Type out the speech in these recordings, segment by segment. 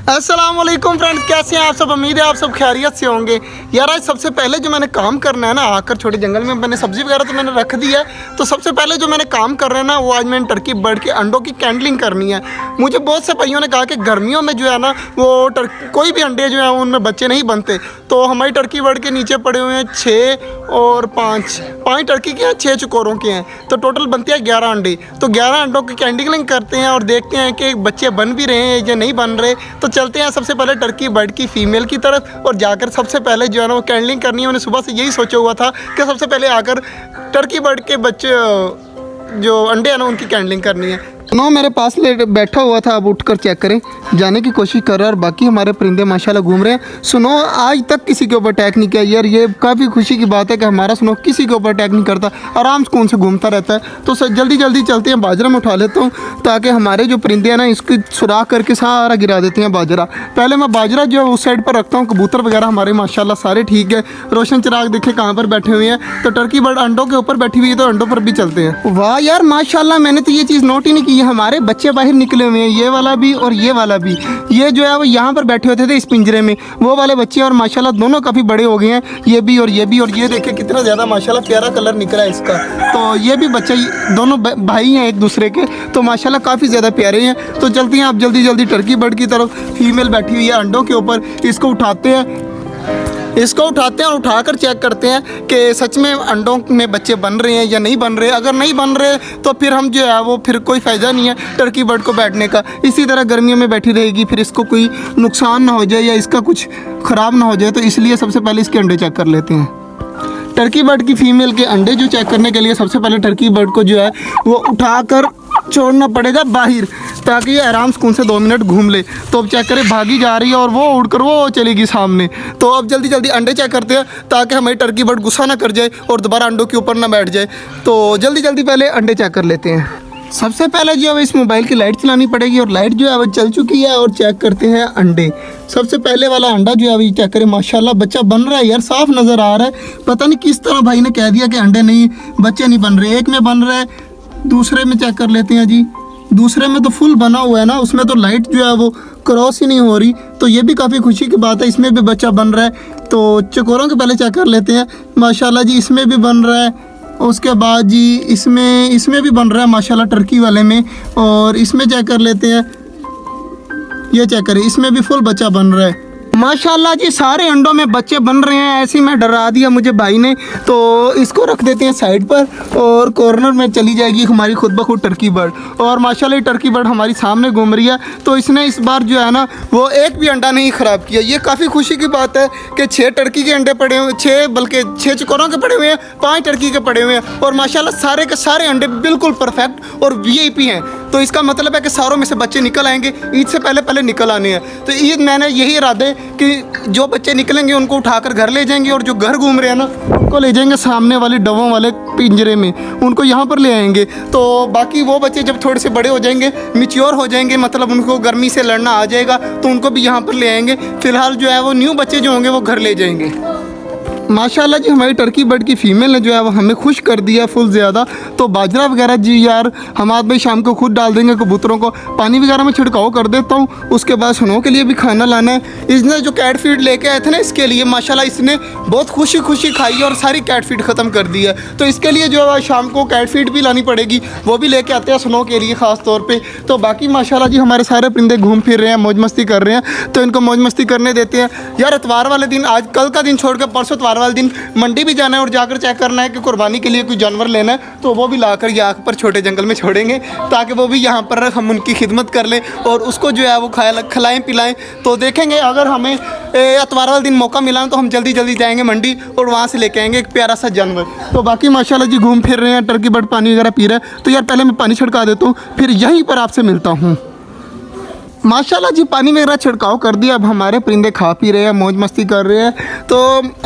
अस्सलाम वालेकुम फ्रेंड्स, कैसे हैं आप सब। उम्मीद है आप सब खैरियत से होंगे। यार आज सबसे पहले जो मैंने काम करना है ना, आकर छोटे जंगल में मैंने सब्ज़ी वगैरह तो मैंने रख दी है। तो सबसे पहले जो मैंने काम कर रहा है ना, वो आज मैंने टर्की बर्ड के अंडों की कैंडलिंग करनी है। मुझे बहुत से भाइयों ने कहा कि गर्मियों में जो है ना, वो कोई भी अंडे जो हैं उनमें बच्चे नहीं बनते। तो हमारी टर्की बर्ड के नीचे पड़े हुए हैं 6 और 5 टर्की के हैं, 6 चकोरों के हैं। तो टोटल बनते हैं 11 अंडे। तो 11 अंडों की कैंडलिंग करते हैं और देखते हैं कि बच्चे बन भी रहे हैं या नहीं बन रहे। तो चलते हैं सबसे पहले टर्की बर्ड की फ़ीमेल की तरफ और जाकर सबसे पहले जो है ना वो कैंडलिंग करनी है। मैंने सुबह से यही सोचा हुआ था कि सबसे पहले आकर टर्की बर्ड के बच्चे जो अंडे हैं ना उनकी कैंडलिंग करनी है। सुनो, मेरे पास बैठा हुआ था, अब उठकर चेक करें। जाने की कोशिश कर रहा है और बाकी हमारे परिंदे माशाल्लाह घूम रहे हैं। सुनो, आज तक किसी के ऊपर अटैक नहीं किया यार। ये काफ़ी खुशी की बात है कि हमारा सुनो किसी के ऊपर अटैक नहीं करता, आराम सुकून से घूमता रहता है। तो जल्दी जल्दी चलते हैं, बाजरा में उठा लेता हूँ ताकि हमारे जो परिंदे हैं ना इसकी सुराख करके सारा गिरा देते हैं बाजरा। पहले मैं बाजरा जो है उस साइड पर रखता हूँ। कबूतर वगैरह हमारे माशाल्लाह सारे ठीक है। रोशन चिराग देखे कहाँ पर बैठे हुए हैं। तो टर्की बर्ड अंडों के ऊपर बैठी हुई है, तो अंडों पर भी चलते हैं। वाह यार माशाल्लाह, मैंने तो ये चीज़ नोट ही नहीं की है। हमारे बच्चे बाहर निकले हुए हैं, ये वाला भी और ये वाला भी। ये जो है वो यहाँ पर बैठे होते थे इस पिंजरे में, वो वाले बच्चे, और माशाल्लाह दोनों काफ़ी बड़े हो गए हैं, ये भी और ये भी। और ये देखे कितना ज़्यादा माशाल्लाह प्यारा कलर निकला है इसका। तो ये भी बच्चे दोनों भाई हैं एक दूसरे के, तो माशाल्लाह काफ़ी ज़्यादा प्यारे हैं। तो चलते हैं आप जल्दी जल्दी टर्की बर्ड की तरफ। फीमेल बैठी हुई है अंडों के ऊपर, इसको उठाते हैं और उठाकर चेक करते हैं कि सच में अंडों में बच्चे बन रहे हैं या नहीं बन रहे। अगर नहीं बन रहे तो फिर हम जो है वो फिर कोई फ़ायदा नहीं है टर्की बर्ड को बैठने का। इसी तरह गर्मियों में बैठी रहेगी, फिर इसको कोई नुकसान ना हो जाए या इसका कुछ ख़राब ना हो जाए। तो इसलिए सबसे पहले इसके अंडे चेक कर लेते हैं। टर्की बर्ड की फ़ीमेल के अंडे जो चेक करने के लिए सबसे पहले टर्की बर्ड को जो है वो उठाकर छोड़ना पड़ेगा बाहर, ताकि ये आराम सुकून से 2 मिनट घूम ले। तो अब चेक करें, भागी जा रही है और वो उड़कर वो चलेगी सामने। तो अब जल्दी जल्दी अंडे चेक करते हैं ताकि हमारी टर्की बर्ड गुस्सा ना कर जाए और दोबारा अंडों के ऊपर ना बैठ जाए। तो जल्दी जल्दी पहले अंडे चेक कर लेते हैं। सबसे पहले जो है इस मोबाइल की लाइट चलानी पड़ेगी और लाइट जो है वो चल चुकी है। और चेक करते हैं अंडे। सबसे पहले वाला अंडा जो है अभी चेक करें, माशाल्लाह बच्चा बन रहा है यार, साफ नज़र आ रहा है। पता नहीं किस तरह भाई ने कह दिया कि अंडे नहीं, बच्चे नहीं बन रहे। एक में बन रहा है, दूसरे में चेक कर लेते हैं जी। दूसरे में तो फुल बना हुआ है ना, उसमें तो लाइट जो है वो क्रॉस ही नहीं हो रही। तो ये भी काफ़ी खुशी की बात है, इसमें भी बच्चा बन रहा है। तो चकोरों के पहले चेक कर लेते हैं। माशाल्लाह जी इसमें भी बन रहा है। उसके बाद जी इसमें भी बन रहा है माशाल्लाह टर्की वाले में। और इसमें चेक कर लेते हैं, ये चेक करें, इसमें भी फुल बच्चा बन रहा है। माशाल्लाह जी सारे अंडों में बच्चे बन रहे हैं। ऐसे ही मैं डरा दिया मुझे भाई ने। तो इसको रख देते हैं साइड पर और कॉर्नर में चली जाएगी हमारी खुद ब खुद टर्की बर्ड। और माशाल्लाह टर्की बर्ड हमारी सामने घूम रही है। तो इसने इस बार जो है ना वो एक भी अंडा नहीं ख़राब किया। ये काफ़ी खुशी की बात है कि 6 टर्की के अंडे पड़े हुए, 6 चकोरों के पड़े हुए हैं, 5 टर्की के पड़े हुए हैं। और माशाल्लाह सारे के सारे अंडे बिल्कुल परफेक्ट और VIP हैं। तो इसका मतलब है कि सारों में से बच्चे निकल आएंगे। ईद से पहले निकल आने हैं। तो ईद मैंने यही इरादे कि जो बच्चे निकलेंगे उनको उठाकर घर ले जाएंगे और जो घर घूम रहे हैं ना उनको ले जाएंगे सामने वाले डवों वाले पिंजरे में, उनको यहाँ पर ले आएंगे। तो बाकी वो बच्चे जब थोड़े से बड़े हो जाएंगे, मैच्योर हो जाएंगे, मतलब उनको गर्मी से लड़ना आ जाएगा, तो उनको भी यहाँ पर ले आएंगे। फ़िलहाल जो है वो न्यू बच्चे जो होंगे वो घर ले जाएंगे। माशाल्लाह जी हमारी टर्की बर्ड की फ़ीमेल ने जो है वो हमें खुश कर दिया फुल ज़्यादा। तो बाजरा वगैरह जी यार हमारे भाई शाम को खुद डाल देंगे। कबूतरों को पानी वगैरह में छिड़काव कर देता हूँ। उसके बाद सुनो के लिए भी खाना लाना है। इसने जो कैट फीड लेके आए थे ना इसके लिए माशाल्लाह इसने बहुत खुशी खाई और सारी कैट फीड ख़त्म कर दी है। तो इसके लिए जो है शाम को कैट फीड भी लानी पड़ेगी, वो भी लेके आते हैं सुनो के लिए ख़ास तौर पर। तो बाकी माशाल्लाह जी हमारे सारे परिंदे घूम फिर रहे हैं, मौज मस्ती कर रहे हैं। तो इनको मौज मस्ती करने देते हैं यार। इतवार वाले दिन, आज कल का दिन छोड़ कर परसों इतवार वाले दिन मंडी भी जाना है और जाकर चेक करना है कि कुर्बानी के लिए कोई जानवर लेना है। तो वो भी लाकर यहाँ पर छोटे जंगल में छोड़ेंगे ताकि वो भी यहाँ पर हम उनकी खिदमत कर लें और उसको जो है वो खिलाएँ पिलाएँ। तो देखेंगे अगर हमें इतवार वाले दिन मौका मिला तो हम जल्दी जल्दी जाएंगे मंडी और वहाँ से लेके आएंगे एक प्यारा सा जानवर। तो बाकी माशाल्लाह जी घूम फिर रहे हैं, टर्की बर्ड पानी वगैरह पी रहा है। तो यार पहले मैं पानी छिड़का देता हूँ, फिर यहीं पर आपसे मिलता हूँ। माशाल्लाह जी पानी वगैरह छिड़काव कर दिया। अब हमारे परिंदे खा पी रहे हैं, मौज मस्ती कर रहे हैं। तो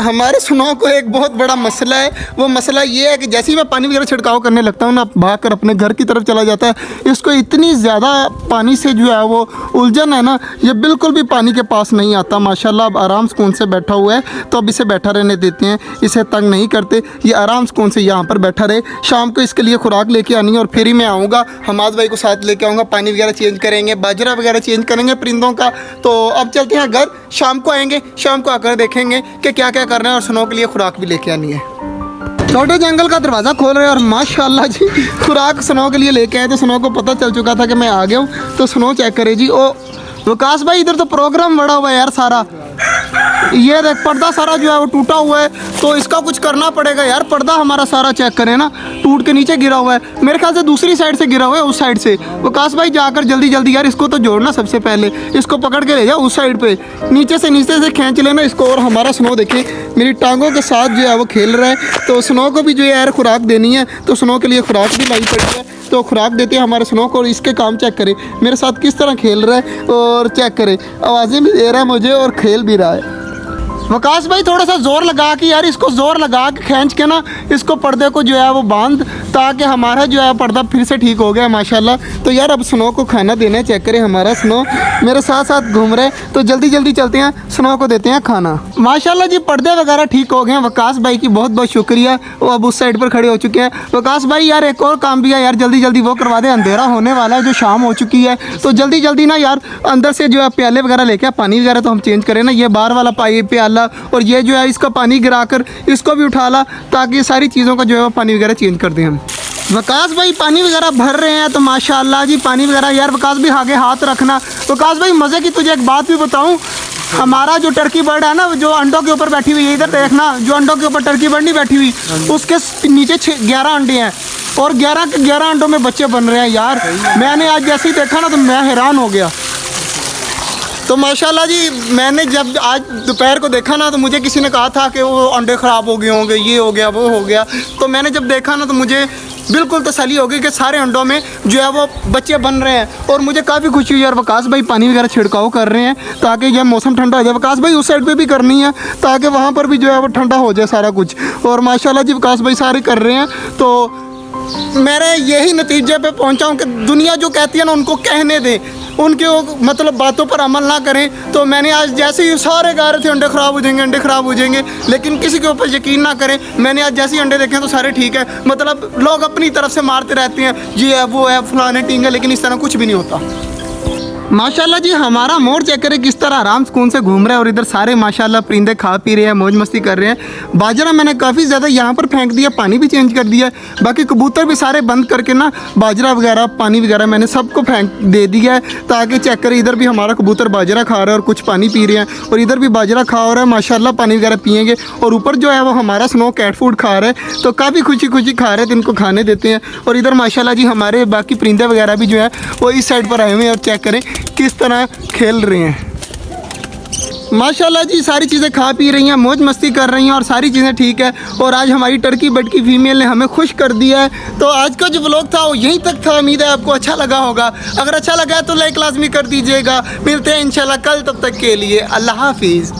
हमारे सुनो को एक बहुत बड़ा मसला है। वो मसला ये है कि जैसे ही मैं पानी वगैरह छिड़काव करने लगता हूँ ना, भाग कर अपने घर की तरफ चला जाता है। इसको इतनी ज़्यादा पानी से जो है वो उलझन है ना, ये बिल्कुल भी पानी के पास नहीं आता। माशाल्लाह अब आराम सुकून से बैठा हुआ है। तो अब इसे बैठा रहने देते हैं, इसे तंग नहीं करते, ये आराम सुकून से यहाँ पर बैठा रहे। शाम को इसके लिए खुराक लेके आनी है और फिर ही मैं आऊँगा, हमाद भाई को साथ लेके आऊँगा, पानी वगैरह चेंज करेंगे, बाजरा वगैरह चेंज चेंज करेंगे परिंदों का। तो अब चलते हैं घर, शाम को आएंगे, शाम को आकर देखेंगे कि क्या क्या करना है और स्नो के लिए खुराक भी लेके आनी है। छोटे जंगल का दरवाज़ा खोल रहे हैं और माशाल्लाह जी खुराक स्नो के लिए लेके आए। तो स्नो को पता चल चुका था कि मैं आ गया हूँ। तो स्नो चेक करे जी। ओ विकास भाई इधर तो प्रोग्राम बड़ा हुआ है यार सारा। ये देख पर्दा सारा जो है वो टूटा हुआ है, तो इसका कुछ करना पड़ेगा यार। पर्दा हमारा सारा चेक करें ना, टूट के नीचे गिरा हुआ है। मेरे ख्याल से दूसरी साइड से गिरा हुआ है, उस साइड से। विकास भाई जाकर जल्दी जल्दी यार इसको तो जोड़ना, सबसे पहले इसको पकड़ के ले जाओ उस साइड पे, नीचे से खींच लेना इसको। और हमारा स्नो देखे मेरी टांगों के साथ जो है वो खेल रहा है। तो स्नो को भी जो है यार खुराक देनी है, तो स्नो के लिए खुराक भी लाई पड़ी है। तो खुराक देते हैं हमारे स्नो को। और इसके काम चेक करें मेरे साथ किस तरह खेल रहा है, और चेक करें आवाज़ें भी दे रहा है मुझे और खेल भी रहा है। विकास भाई थोड़ा सा ज़ोर लगा के यार इसको ज़ोर लगा के खींच के ना इसको पर्दे को जो है वो बांध, ताकि हमारा जो है पर्दा फिर से ठीक हो गया माशाल्लाह। तो यार अब स्नो को खाना देना है। चेक करें हमारा स्नो मेरे साथ साथ घूम रहे हैं। तो जल्दी जल्दी चलते हैं, स्नो को देते हैं खाना। माशाल्लाह जी पर्दे वगैरह ठीक हो गए हैं। विकास भाई की बहुत बहुत शुक्रिया, वो अब उस साइड पर खड़े हो चुके हैं। विकास भाई यार एक और काम भी है यार, जल्दी जल्दी वो करवा दे, अंधेरा होने वाला है, जो शाम हो चुकी है। तो जल्दी जल्दी ना यार अंदर से जो है प्याले वगैरह लेके पानी वगैरह तो हम चेंज करें ना। ये बाहर वाला प्याला और ये जो है इसका पानी गिराकर इसको भी उठा ला, ताकि सारी चीज़ों का जो है वो पानी वगैरह चेंज कर दें हम। विकास भाई पानी वगैरह भर रहे हैं, तो माशाल्लाह जी पानी वगैरह यार विकास भी आगे हाथ रखना। विकास भाई मज़े की तुझे एक बात भी बताऊं, हमारा जो टर्की बर्ड है ना जो अंडों के ऊपर बैठी हुई है, इधर देखना, जो अंडों के ऊपर टर्की बर्ड नहीं बैठी हुई, उसके नीचे 11 अंडे हैं और 11 के 11 अंडों में बच्चे बन रहे हैं यार। मैंने आज जैसे ही देखा ना तो मैं हैरान हो गया। तो माशाल्लाह जी मैंने जब आज दोपहर को देखा ना तो मुझे किसी ने कहा था कि वो अंडे ख़राब हो गए होंगे, ये हो गया वो हो गया। तो मैंने जब देखा ना तो मुझे बिल्कुल तसल्ली हो गई कि सारे अंडों में जो है वो बच्चे बन रहे हैं। और मुझे काफ़ी खुशी हुई यार। विकास भाई पानी वगैरह छिड़काव कर रहे हैं ताकि यह मौसम ठंडा हो जाए। विकास भाई उस साइड पे भी करनी है ताकि वहाँ पर भी जो है वो ठंडा हो जाए सारा कुछ। और माशाल्लाह जी विकास भाई सारे कर रहे हैं। तो मेरे यही नतीजे पे पहुँचा हूँ कि दुनिया जो कहती है ना उनको कहने दें, उनके मतलब बातों पर अमल ना करें। तो मैंने आज जैसे ही सारे कह रहे थे अंडे ख़राब हो जाएंगे, अंडे ख़राब हो जाएंगे, लेकिन किसी के ऊपर यकीन ना करें। मैंने आज जैसे ही अंडे देखे तो सारे ठीक है। मतलब लोग अपनी तरफ से मारते रहते हैं, ये है वो है फलाने टींगे, लेकिन इस तरह कुछ भी नहीं होता। माशाल्लाह जी हमारा मोर चेक करें किस तरह आराम सुकून से घूम रहा है। और इधर सारे माशाल्लाह परिंदे खा पी रहे हैं, मौज मस्ती कर रहे हैं। बाजरा मैंने काफ़ी ज़्यादा यहाँ पर फेंक दिया, पानी भी चेंज कर दिया। बाकी कबूतर भी सारे बंद करके ना बाजरा वगैरह पानी वगैरह मैंने सबको फेंक दे दिया है, ताकि चेक करें इधर भी हमारा कबूतर बाजरा खा रहा है और कुछ पानी पी रहे हैं, और इधर भी बाजरा खा रहा है माशाल्लाह, पानी वगैरह पिएंगे। और ऊपर जो है वो हमारा स्नो कैट फूड खा रहा है, तो काफ़ी खुशी खुशी खा रहे थे, इनको खाने देते हैं। और इधर माशाल्लाह जी हमारे बाकी परिंदे वगैरह भी जो है वो इस साइड पर आए हुए हैं और चेक करें किस तरह खेल रहे हैं। माशाल्लाह जी सारी चीज़ें खा पी रही हैं, मौज मस्ती कर रही हैं और सारी चीज़ें ठीक है। और आज हमारी टर्की बर्ड की फीमेल ने हमें खुश कर दिया है। तो आज का जो व्लॉग था वो यहीं तक था। उम्मीद है आपको अच्छा लगा होगा। अगर अच्छा लगा है तो लाइक लाजमी कर दीजिएगा। मिलते हैं इंशाल्लाह कल, तब तक के लिए अल्लाह हाफिज़।